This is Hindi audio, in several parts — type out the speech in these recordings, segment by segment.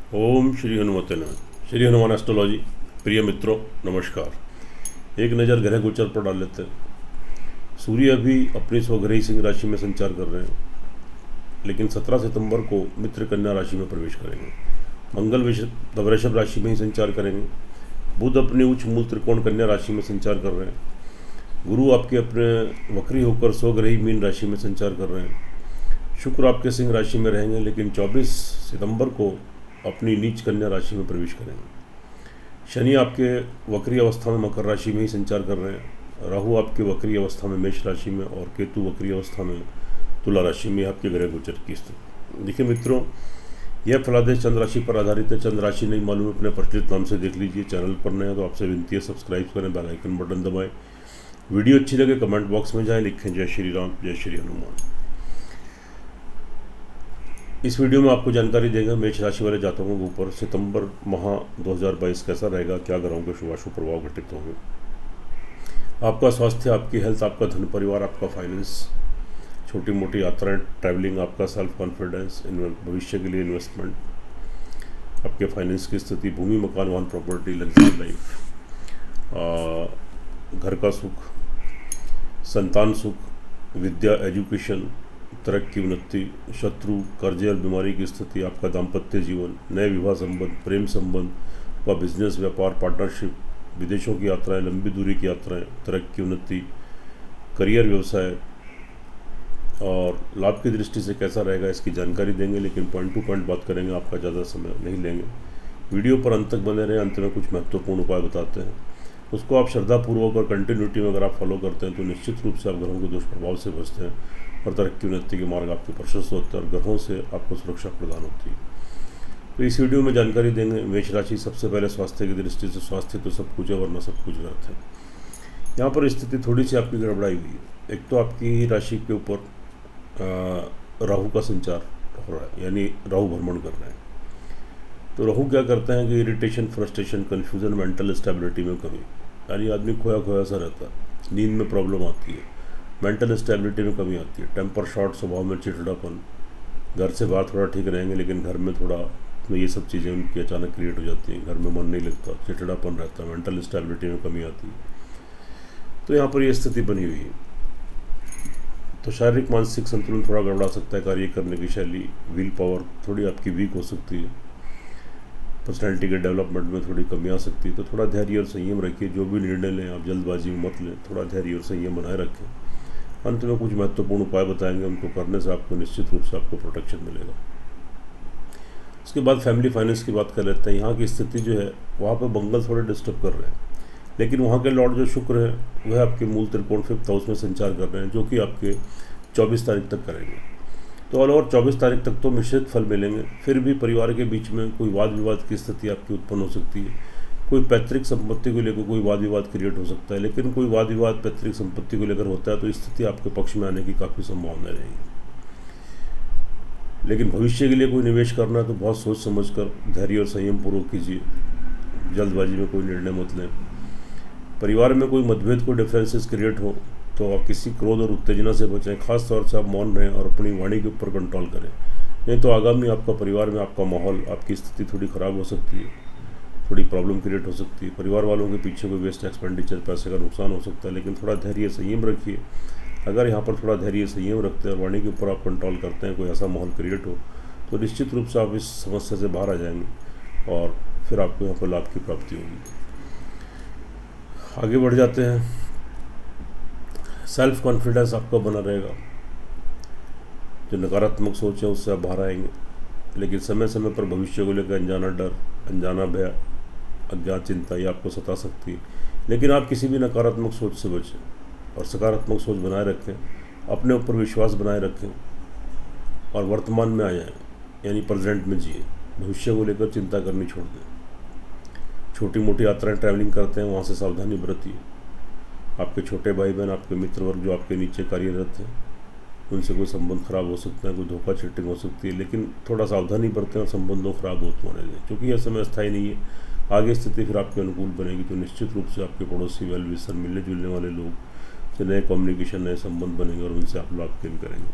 ओम श्री हनुमते नमः। श्री हनुमान एस्ट्रोलॉजी। प्रिय मित्रों नमस्कार। एक नज़र ग्रह गोचर पर डाल लेते हैं। सूर्य अभी अपनी स्वग्रही सिंह राशि में संचार कर रहे हैं, लेकिन 17 सितंबर को मित्र कन्या राशि में प्रवेश करेंगे। मंगल वृषभ राशि में ही संचार करेंगे। बुध अपने उच्च मूल त्रिकोण कन्या राशि में संचार कर रहे हैं। गुरु आपके अपने वक्री होकर स्वग्रही मीन राशि में संचार कर रहे हैं। शुक्र आपके सिंह राशि में रहेंगे, लेकिन 24 सितंबर को अपनी नीच कन्या राशि में प्रवेश करेंगे। शनि आपके वक्री अवस्था में मकर राशि में ही संचार कर रहे हैं। राहु आपके वक्री अवस्था में मेष राशि में और केतु वक्री अवस्था में तुला राशि में आपके ग्रह गोचर की स्थिति। देखिए मित्रों, यह फलादेश चंद्र राशि पर आधारित है। चंद्र राशि नहीं मालूम अपने प्रचलित नाम से देख लीजिए। चैनल पर नए हैं तो आपसे विनती है सब्सक्राइब करें, बेल आइकन बटन दबाएं। वीडियो अच्छी लगे कमेंट बॉक्स में जाएं, लिखें जय श्री राम, जय श्री हनुमान। इस वीडियो में आपको जानकारी देंगे मेष राशि वाले जातकों के ऊपर सितंबर माह 2022 कैसा रहेगा, क्या ग्रहों के शुभाशुभ प्रभाव घटित होंगे। आपका स्वास्थ्य, आपकी हेल्थ, आपका धन परिवार, आपका फाइनेंस, छोटी मोटी यात्राएं, ट्रैवलिंग, आपका सेल्फ कॉन्फिडेंस, भविष्य के लिए इन्वेस्टमेंट, आपके फाइनेंस की स्थिति, भूमि मकान वाहन प्रॉपर्टी, लग्जरी लाइफ, घर का सुख, संतान सुख, विद्या एजुकेशन, तरक्की उन्नति, शत्रु कर्जे और बीमारी की स्थिति, आपका दाम्पत्य जीवन, नए विवाह संबंध, प्रेम संबंध, आपका बिजनेस, व्यापार, पार्टनरशिप, विदेशों की यात्राएं, लंबी दूरी की यात्राएं, तरक्की उन्नति, करियर, व्यवसाय और लाभ की दृष्टि से कैसा रहेगा इसकी जानकारी देंगे, लेकिन पॉइंट टू पॉइंट बात करेंगे। आपका ज़्यादा समय नहीं लेंगे। वीडियो पर अंत तक बने रहें। अंत में कुछ महत्वपूर्ण उपाय बताते हैं, उसको आप श्रद्धापूर्वक और कंटिन्यूटी में अगर आप फॉलो करते हैं तो निश्चित रूप से आप ग्रहों के दुष्प्रभाव से बचते हैं और तरक्की उन्नति के मार्ग आपके प्रशस्त होते हैं और ग्रहों से आपको सुरक्षा प्रदान होती है। तो इस वीडियो में जानकारी देंगे मेष राशि। सबसे पहले स्वास्थ्य की दृष्टि से, स्वास्थ्य तो सब कुछ है वरना सब कुछ व्यर्थ है। यहाँ पर स्थिति थोड़ी सी आपकी गड़बड़ाई हुई है। एक तो आपकी राशि के ऊपर राहु का संचार हो रहा है, यानी राहु भ्रमण कर रहे हैं। तो राहु क्या करते हैं कि irritation, frustration, confusion, mental stability में कमी, यानी आदमी खोया खोया सा रहता है, नींद में प्रॉब्लम आती है, मेंटल स्टेबिलिटी में कमी आती है, टेम्पर शॉर्ट, स्वभाव में चिड़चिड़ापन, घर से बाहर थोड़ा ठीक रहेंगे लेकिन घर में थोड़ा ये सब चीज़ें उनकी अचानक क्रिएट हो जाती हैं। घर में मन नहीं लगता, चिड़चिड़ापन रहता है, मेंटल स्टेबिलिटी में कमी आती है। तो यहाँ पर ये स्थिति बनी हुई है। तो शारीरिक मानसिक संतुलन थोड़ा गड़बड़ा सकता है। कार्य करने की शैली, विल पावर थोड़ी आपकी वीक हो सकती है। पर्सनैलिटी के डेवलपमेंट में थोड़ी कमी आ सकती है। तो थोड़ा धैर्य और संयम रखिए। जो भी निर्णय लें आप जल्दबाजी में मत लें, थोड़ा धैर्य और संयम बनाए रखें। अंत में कुछ महत्वपूर्ण उपाय बताएंगे, उनको करने से आपको निश्चित रूप से आपको प्रोटेक्शन मिलेगा। उसके बाद फैमिली फाइनेंस की बात कर लेते हैं। यहाँ की स्थिति जो है वहाँ पर मंगल थोड़े डिस्टर्ब कर रहे हैं, लेकिन वहाँ के लॉर्ड जो शुक्र है वह आपके मूल त्रिकोण 5th हाउस में संचार कर रहे हैं, जो कि आपके 24 तारीख तक करेंगे। तो ऑल ओवर 24 तारीख तक तो मिश्रित फल मिलेंगे। फिर भी परिवार के बीच में कोई वाद विवाद की स्थिति आपकी उत्पन्न हो सकती है। कोई पैतृक संपत्ति को लेकर कोई वाद विवाद क्रिएट हो सकता है, लेकिन कोई वाद विवाद पैतृक संपत्ति को लेकर होता है तो स्थिति आपके पक्ष में आने की काफ़ी संभावना रहेगी। लेकिन भविष्य के लिए कोई निवेश करना है तो बहुत सोच समझ कर धैर्य और संयम पूर्वक कीजिए। जल्दबाजी में कोई निर्णय मत लें। परिवार में कोई मतभेद, को डिफरेंसेस क्रिएट हो तो आप किसी क्रोध और उत्तेजना से बचें। खास तौर से आप मौन रहें और अपनी वाणी के ऊपर कंट्रोल करें, नहीं तो आगामी आपका परिवार में आपका माहौल, आपकी स्थिति थोड़ी ख़राब हो सकती है, थोड़ी प्रॉब्लम क्रिएट हो सकती है। परिवार वालों के पीछे कोई वेस्ट एक्सपेंडिचर, पैसे का नुकसान हो सकता है, लेकिन थोड़ा धैर्य संयम रखिए। अगर यहाँ पर थोड़ा धैर्य संयम रखते हैं और वाणी के ऊपर आप कंट्रोल करते हैं, कोई ऐसा माहौल क्रिएट हो तो निश्चित रूप से आप इस समस्या से बाहर आ जाएंगे और फिर आपको यहाँ पर लाभ की प्राप्ति होगी। आगे बढ़ जाते हैं। सेल्फ कॉन्फिडेंस आपका बना रहेगा। जो नकारात्मक सोच है उससे आप बाहर आएंगे, लेकिन समय समय पर भविष्य को लेकर अनजाना डर, अनजाना भय, अज्ञात चिंता ये आपको सता सकती है। लेकिन आप किसी भी नकारात्मक सोच से बचें और सकारात्मक सोच बनाए रखें, अपने ऊपर विश्वास बनाए रखें और वर्तमान में आ जाएं, यानी प्रेजेंट में जिए। भविष्य को लेकर चिंता करनी छोड़ दें। छोटी मोटी यात्राएं, ट्रैवलिंग करते हैं वहाँ से सावधानी बरतिए। आपके छोटे भाई बहन, आपके मित्र वर्ग जो आपके नीचे कार्यरत हैं, उनसे कोई संबंध खराब हो सकता है, कोई धोखा चीटिंग हो सकती है, लेकिन थोड़ा सावधानी बरतें और संबंधों खराब होते होने दें, क्योंकि यह समय स्थायी नहीं है। आगे स्थिति फिर आपके अनुकूल बनेगी तो निश्चित रूप से आपके पड़ोसी, वेल विशर, मिलने जुलने वाले लोग से नए कम्युनिकेशन, नए संबंध बनेंगे और उनसे आप लाभ गेन करेंगे।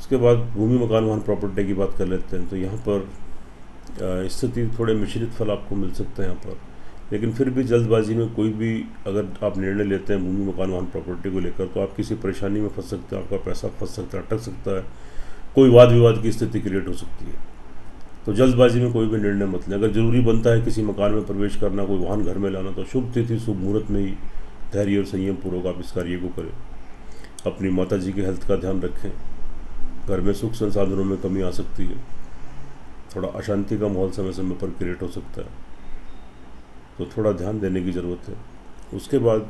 उसके बाद भूमि मकान वाहन प्रॉपर्टी की बात कर लेते हैं। तो यहाँ पर स्थिति थोड़े मिश्रित फल आपको मिल सकते हैं यहाँ पर, लेकिन फिर भी जल्दबाजी में कोई भी अगर आप निर्णय लेते हैं भूमि मकान वाहन प्रॉपर्टी को लेकर तो आप किसी परेशानी में फंस सकते हैं, आपका पैसा फंस सकता है, अटक सकता है, कोई वाद विवाद की स्थिति क्रिएट हो सकती है। तो जल्दबाजी में कोई भी निर्णय मत लें। अगर ज़रूरी बनता है किसी मकान में प्रवेश करना, कोई वाहन घर में लाना, तो शुभ तिथि शुभ मुहूर्त में ही धैर्य और संयम पूर्वक आप इस कार्य को करें। अपनी माता जी के हेल्थ का ध्यान रखें। घर में सुख संसाधनों में कमी आ सकती है, थोड़ा अशांति का माहौल समय समय पर क्रिएट हो सकता है, तो थोड़ा ध्यान देने की ज़रूरत है। उसके बाद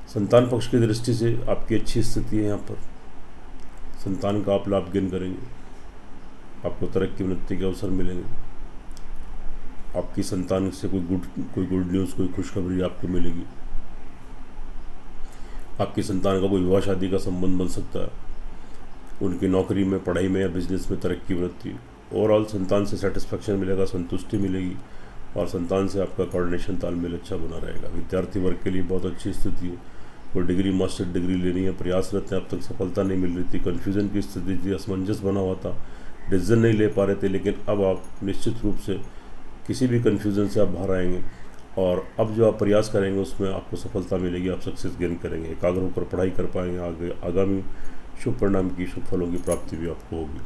संतान पक्ष की दृष्टि से आपकी अच्छी स्थिति है। यहाँ पर संतान का आप लाभ गेन करेंगे, आपको तरक्की उन्नति के अवसर मिलेंगे, आपकी संतान से कोई गुड न्यूज़, कोई खुशखबरी आपको मिलेगी, आपकी संतान का कोई विवाह शादी का संबंध बन सकता है, उनकी नौकरी में, पढ़ाई में या बिजनेस में तरक्की उन्नति, ओवरऑल संतान से सेटिस्फैक्शन मिलेगा, संतुष्टि मिलेगी और संतान से आपका कोऑर्डिनेशन तालमेल अच्छा बना रहेगा। विद्यार्थी वर्ग के लिए बहुत अच्छी स्थिति है। कोई डिग्री, मास्टर डिग्री लेनी है, प्रयासरत है, अब तक सफलता नहीं मिल रही थी, कन्फ्यूज़न की स्थिति थी, असमंजस बना हुआ था, डिसीजन नहीं ले पा रहे थे, लेकिन अब आप निश्चित रूप से किसी भी कन्फ्यूज़न से आप बाहर आएंगे और अब जो आप प्रयास करेंगे उसमें आपको सफलता मिलेगी, आप सक्सेस गेन करेंगे, एकाग्र होकर पढ़ाई कर पाएंगे, आगे आगामी शुभ परिणाम की, शुभ फलों की प्राप्ति भी आपको होगी।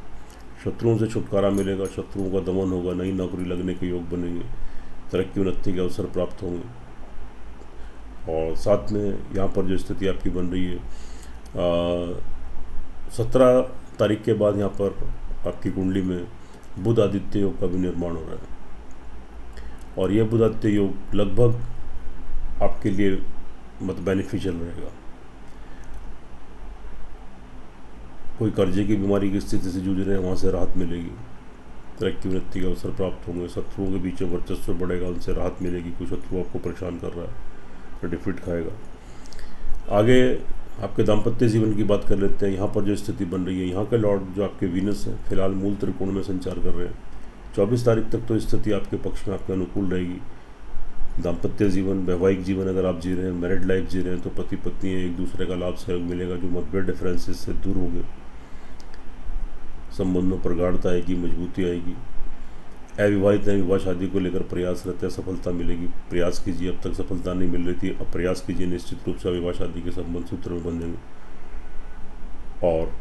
शत्रुओं से छुटकारा मिलेगा, शत्रुओं का दमन होगा, नई नौकरी लगने के योग बनेंगे, तरक्की उन्नति के अवसर प्राप्त होंगे। और साथ में यहाँ पर जो स्थिति आपकी बन रही है 17 तारीख के बाद यहाँ पर आपकी कुंडली में बुध आदित्य योग का भी निर्माण हो रहा है और यह बुध आदित्य योग लगभग आपके लिए बेनिफिशियल रहेगा। कोई कर्जे की बीमारी की स्थिति से जूझ रहे हैं, वहाँ से राहत मिलेगी, तरक्की उन्नति के अवसर प्राप्त होंगे, शत्रुओं के बीच में वर्चस्व बढ़ेगा, उनसे राहत मिलेगी। कोई शत्रु आपको परेशान कर रहा है तो डिफीट खाएगा। आगे आपके दाम्पत्य जीवन की बात कर लेते हैं। यहाँ पर जो स्थिति बन रही है, यहाँ के लॉर्ड जो आपके वीनस है फिलहाल मूल त्रिकोण में संचार कर रहे हैं। 24 तारीख तक तो स्थिति आपके पक्ष में, आपके अनुकूल रहेगी। दाम्पत्य जीवन, वैवाहिक जीवन अगर आप जी रहे हैं, मैरिड लाइफ जी रहे हैं, तो पति पत्नी एक दूसरे का लाभ सहयोग मिलेगा, जो मतभेद डिफरेंसेस से दूर होंगे, संबंधों पर गाढ़ता आएगी, मजबूती आएगी। अविवाहित हैं, विवाह शादी को लेकर प्रयासरत है, सफलता मिलेगी, प्रयास कीजिए, अब तक सफलता नहीं मिल रही थी, अब प्रयास कीजिए, निश्चित रूप से विवाह शादी के संबंध सूत्र में बंधेंगे और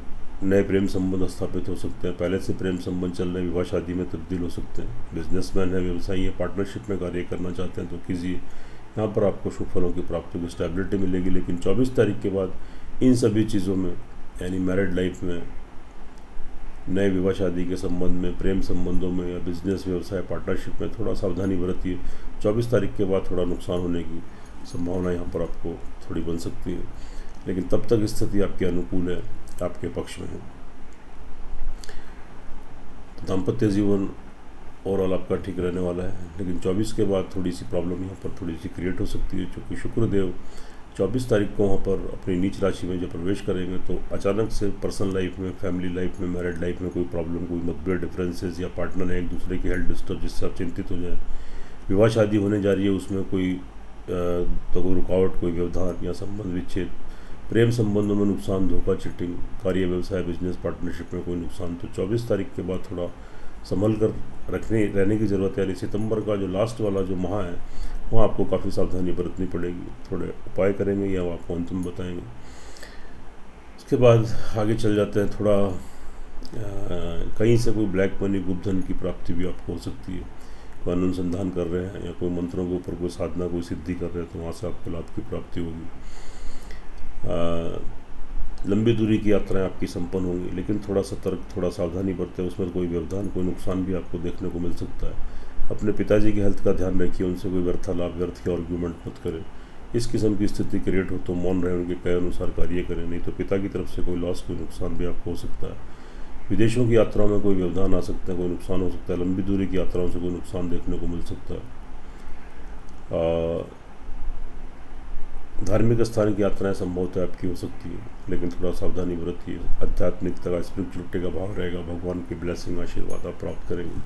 नए प्रेम संबंध स्थापित हो सकते हैं। पहले से प्रेम संबंध चल रहे विवाह शादी में तब्दील हो सकते हैं। बिजनेसमैन है, व्यवसायी है, पार्टनरशिप में कार्य करना चाहते हैं तो कीजिए, यहाँ पर आपको शुभ फलों की प्राप्ति की स्टेबिलिटी मिलेगी। लेकिन 24 तारीख के बाद इन सभी चीज़ों में, यानी मैरिड लाइफ में, नए विवाह शादी के संबंध में, प्रेम संबंधों में या बिजनेस, व्यवसाय, पार्टनरशिप में थोड़ा सावधानी बरतिए। 24 तारीख के बाद थोड़ा नुकसान होने की संभावना यहाँ पर आपको थोड़ी बन सकती है, लेकिन तब तक स्थिति आपके अनुकूल है, आपके पक्ष में है। दाम्पत्य जीवन ओवरऑल आपका ठीक रहने वाला है, लेकिन 24 के बाद थोड़ी सी प्रॉब्लम यहाँ पर थोड़ी सी क्रिएट हो सकती है, क्योंकि शुक्रदेव 24 तारीख को वहाँ पर अपनी नीच राशि में जब प्रवेश करेंगे तो अचानक से पर्सनल लाइफ में, फैमिली लाइफ में, मैरिड लाइफ में कोई प्रॉब्लम, कोई मतभेद, डिफरेंसेस या पार्टनर है एक दूसरे की हेल्थ डिस्टर्ब जिससे आप चिंतित हो जाए। विवाह शादी होने जा रही है, उसमें कोई तो कोई रुकावट, कोई व्यवधान या संबंध विच्छेद, प्रेम संबंधों में नुकसान, धोखा, चिटिंग, कार्य, व्यवसाय, बिजनेस, पार्टनरशिप में कोई नुकसान, तो 24 तारीख के बाद थोड़ा संभल कर रहने की ज़रूरत है। यानी सितंबर का जो लास्ट वाला जो माह है वहाँ आपको काफ़ी सावधानी बरतनी पड़ेगी। थोड़े उपाय करेंगे या वो आपको अंतिम बताएंगे। उसके बाद आगे चल जाते हैं। थोड़ा कहीं से कोई ब्लैक मनी, गुप्त धन की प्राप्ति भी आपको हो सकती है। कोई अनुसंधान कर रहे हैं या कोई मंत्रों के ऊपर कोई साधना, कोई सिद्धि कर रहे हैं तो वहाँ से आपको लाभ की प्राप्ति होगी। लंबी दूरी की यात्राएं आपकी संपन्न होंगी, लेकिन थोड़ा सतर्क, थोड़ा सावधानी बरतें, उसमें कोई व्यवधान, कोई नुकसान भी आपको देखने को मिल सकता है। अपने पिताजी की हेल्थ का ध्यान रखिए, उनसे कोई व्यर्थालाप, व्यर्थ के आर्ग्यूमेंट मत करें। इस किस्म की स्थिति क्रिएट हो तो मौन रहे, उनके कहे अनुसार कार्य करें, नहीं तो पिता की तरफ से कोई लॉस, कोई नुकसान भी आपको हो सकता है। विदेशों की यात्राओं में कोई व्यवधान आ सकता है, कोई नुकसान हो सकता है। लंबी दूरी की यात्राओं से कोई नुकसान देखने को मिल सकता है। धार्मिक स्थान की यात्राएं संभवतः आपकी हो सकती है, लेकिन थोड़ा सावधानी बरतिए। आध्यात्मिकता का, स्पिरिचुअलिटी का भाव रहेगा, भगवान की ब्लेसिंग, आशीर्वाद आप प्राप्त करेंगे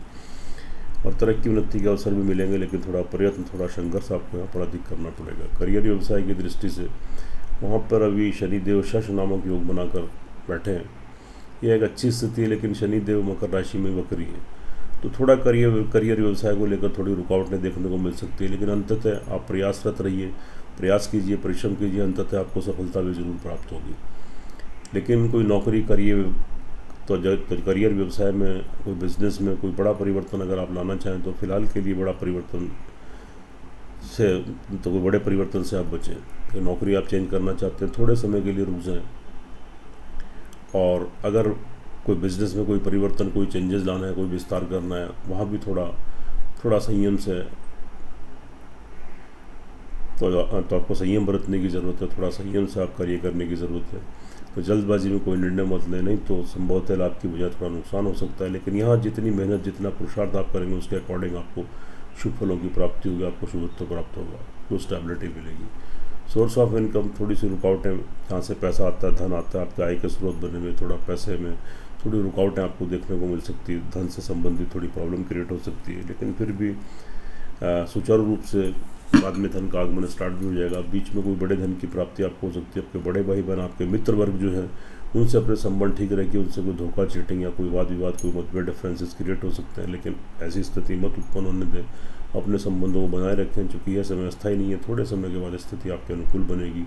और तरक्की उन्नति के अवसर भी मिलेंगे, लेकिन थोड़ा प्रयत्न, थोड़ा संघर्ष आपको यहाँ पर अधिक करना पड़ेगा। करियर व्यवसाय की दृष्टि से वहाँ पर अभी शनिदेव शश नामक योग बनाकर बैठे हैं। यह एक अच्छी स्थिति है, लेकिन शनिदेव मकर राशि में वक्री है, तो थोड़ा करियर व्यवसाय को लेकर थोड़ी रुकावटें देखने को मिल सकती है। लेकिन अंततः आप प्रयासरत रहिए, प्रयास कीजिए, परिश्रम कीजिए, अंततः आपको सफलता भी जरूर प्राप्त होगी। लेकिन कोई नौकरी करिए तो करियर व्यवसाय में, कोई बिजनेस में कोई बड़ा परिवर्तन अगर आप लाना चाहें तो फिलहाल के लिए बड़ा परिवर्तन से, तो कोई बड़े परिवर्तन से आप बचें। तो नौकरी आप चेंज करना चाहते हैं, थोड़े समय के लिए रुक जाएं। और अगर कोई बिजनेस में कोई परिवर्तन, कोई चेंजेस लाना है, कोई विस्तार करना है, वहाँ भी थोड़ा संयम से, तो आपको संयम बरतने की ज़रूरत है, थोड़ा संयम से आप कार्य करने की ज़रूरत है। तो जल्दबाजी में कोई निर्णय मत लें, नहीं तो संभवतः लाभ की बजाय थोड़ा नुकसान हो सकता है। लेकिन यहाँ जितनी मेहनत, जितना पुरुषार्थ आप करेंगे, उसके अकॉर्डिंग आपको शुभ फलों की प्राप्ति होगी, आपको शुभत्व प्राप्त होगा, तो स्टेबिलिटी मिलेगी। सोर्स ऑफ इनकम थोड़ी सी रुकावटें, जहाँ से पैसा आता है, धन आता है, आपके आय के स्रोत बने हुए, थोड़ा पैसे में थोड़ी रुकावटें आपको देखने को मिल सकती है, धन से संबंधित थोड़ी प्रॉब्लम क्रिएट हो सकती है। लेकिन फिर भी सुचारू रूप से बाद में धन का आगमन स्टार्ट भी हो जाएगा। बीच में कोई बड़े धन की प्राप्ति आपको हो सकती है। आपके बड़े भाई बहन, आपके मित्र वर्ग जो है, उनसे अपने संबंध ठीक रखिए, उनसे कोई धोखा, चीटिंग या कोई वाद विवाद, कोई मतभेद, डिफरेंसेस क्रिएट हो सकते हैं। लेकिन ऐसी स्थिति मत उत्पन्न होने दें, अपने संबंधों को बनाए रखें, क्योंकि यह समय अस्थायी नहीं है। थोड़े समय के बाद स्थिति आपके अनुकूल बनेगी।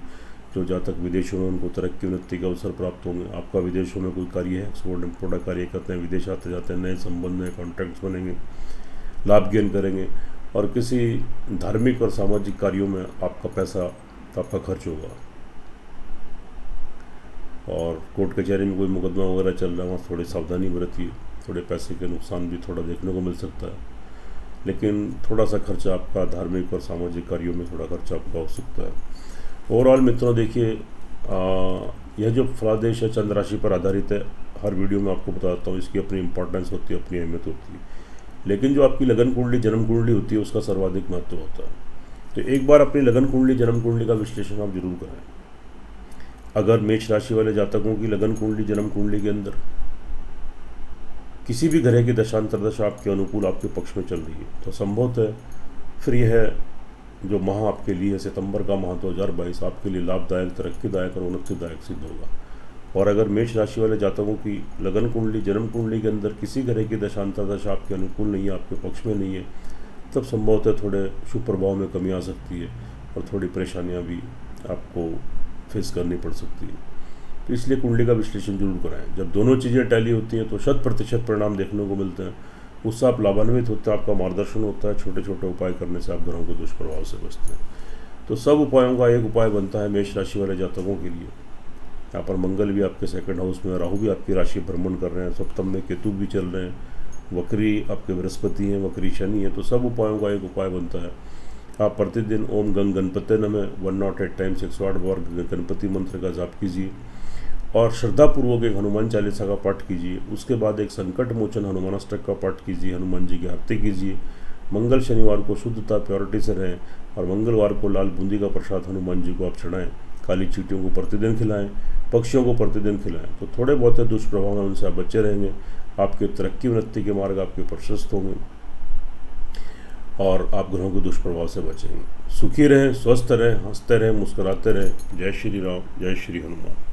जो जातक विदेशों में, उनको तरक्की उन्नति के अवसर प्राप्त होंगे। आपका विदेशों में कोई कार्य है, एक्सपोर्ट इम्पोर्ट कार्य करते हैं, विदेश आते जाते हैं, नए संबंध, नए कॉन्ट्रैक्ट्स बनेंगे, लाभ गेन करेंगे। और किसी धार्मिक और सामाजिक कार्यों में आपका पैसा, आपका खर्च होगा। और कोर्ट कचहरी में कोई मुकदमा वगैरह चल रहा है, वहाँ थोड़ी सावधानी बरतिए, थोड़े पैसे के नुकसान भी थोड़ा देखने को मिल सकता है। लेकिन थोड़ा सा खर्चा आपका धार्मिक और सामाजिक कार्यों में थोड़ा खर्चा आपका हो सकता है। ओवरऑल मित्रों देखिए, यह जो फलादेश है चंद्र राशि पर आधारित है। हर वीडियो में आपको बताता हूँ, इसकी अपनी इंपॉर्टेंस होती है, अपनी अहमियत होती है। लेकिन जो आपकी लगन कुंडली, जन्म कुंडली होती है, उसका सर्वाधिक महत्व होता है। तो एक बार अपनी लगन कुंडली, जन्म कुंडली का विश्लेषण आप जरूर करें। अगर मेष राशि वाले जातकों की लगन कुंडली, जन्म कुंडली के अंदर किसी भी ग्रह की दशांतर दशा आपके अनुकूल, आपके पक्ष में चल रही है, तो संभवतः फिर यह जो माह आपके लिए, सितंबर का माह 2022 आपके लिए लाभदायक, तरक्कीदायक और उन्नतिदायक सिद्ध होगा। और अगर मेष राशि वाले जातकों की लगन कुंडली, जन्म कुंडली के अंदर किसी ग्रह की दशांतर दशा आपके अनुकूल नहीं है, आपके पक्ष में नहीं है, तब संभवतः थोड़े शुभ प्रभाव में कमी आ सकती है और थोड़ी परेशानियां भी आपको फेस करनी पड़ सकती है। तो इसलिए कुंडली का विश्लेषण जरूर कराएं। जब दोनों चीज़ें टैली होती हैं तो 100% परिणाम देखने को मिलते हैं। उससे आप लाभान्वित होते हैं, आपका मार्गदर्शन होता है। छोटे छोटे उपाय करने से आप ग्रहों के दुष्प्रभाव से बचते हैं। तो सब उपायों का एक उपाय बनता है मेष राशि वाले जातकों के लिए। यहाँ पर मंगल भी आपके सेकंड हाउस में, राहु भी आपकी राशि भ्रमण कर रहे हैं, सप्तम में केतु भी चल रहे हैं, वक्री आपके बृहस्पति हैं, वक्री शनि है। तो सब उपायों का एक उपाय बनता है। आप प्रतिदिन ओम गंग गणपते नमः 108 टाइम्स 108 बार गणपति मंत्र का जाप कीजिए और श्रद्धापूर्वक एक हनुमान चालीसा का पाठ कीजिए। उसके बाद एक संकट मोचन हनुमान अष्टक का पाठ कीजिए, हनुमान जी की आरती कीजिए। मंगल शनिवार को शुद्धता, प्योरिटी से रहें और मंगलवार को लाल बूंदी का प्रसाद हनुमान जी को आप चढ़ाएं। काली चींटियों को प्रतिदिन खिलाएं, पक्षियों को प्रतिदिन खिलाएं। तो थोड़े बहुत दुष्प्रभाव हैं, उनसे आप बचे रहेंगे। आपके तरक्की उन्नति के मार्ग आपके प्रशस्त होंगे और आप ग्रहों के दुष्प्रभाव से बचेंगे। सुखी रहें, स्वस्थ रहें, हंसते रहें, मुस्कुराते रहें। जय श्री राम, जय श्री हनुमान।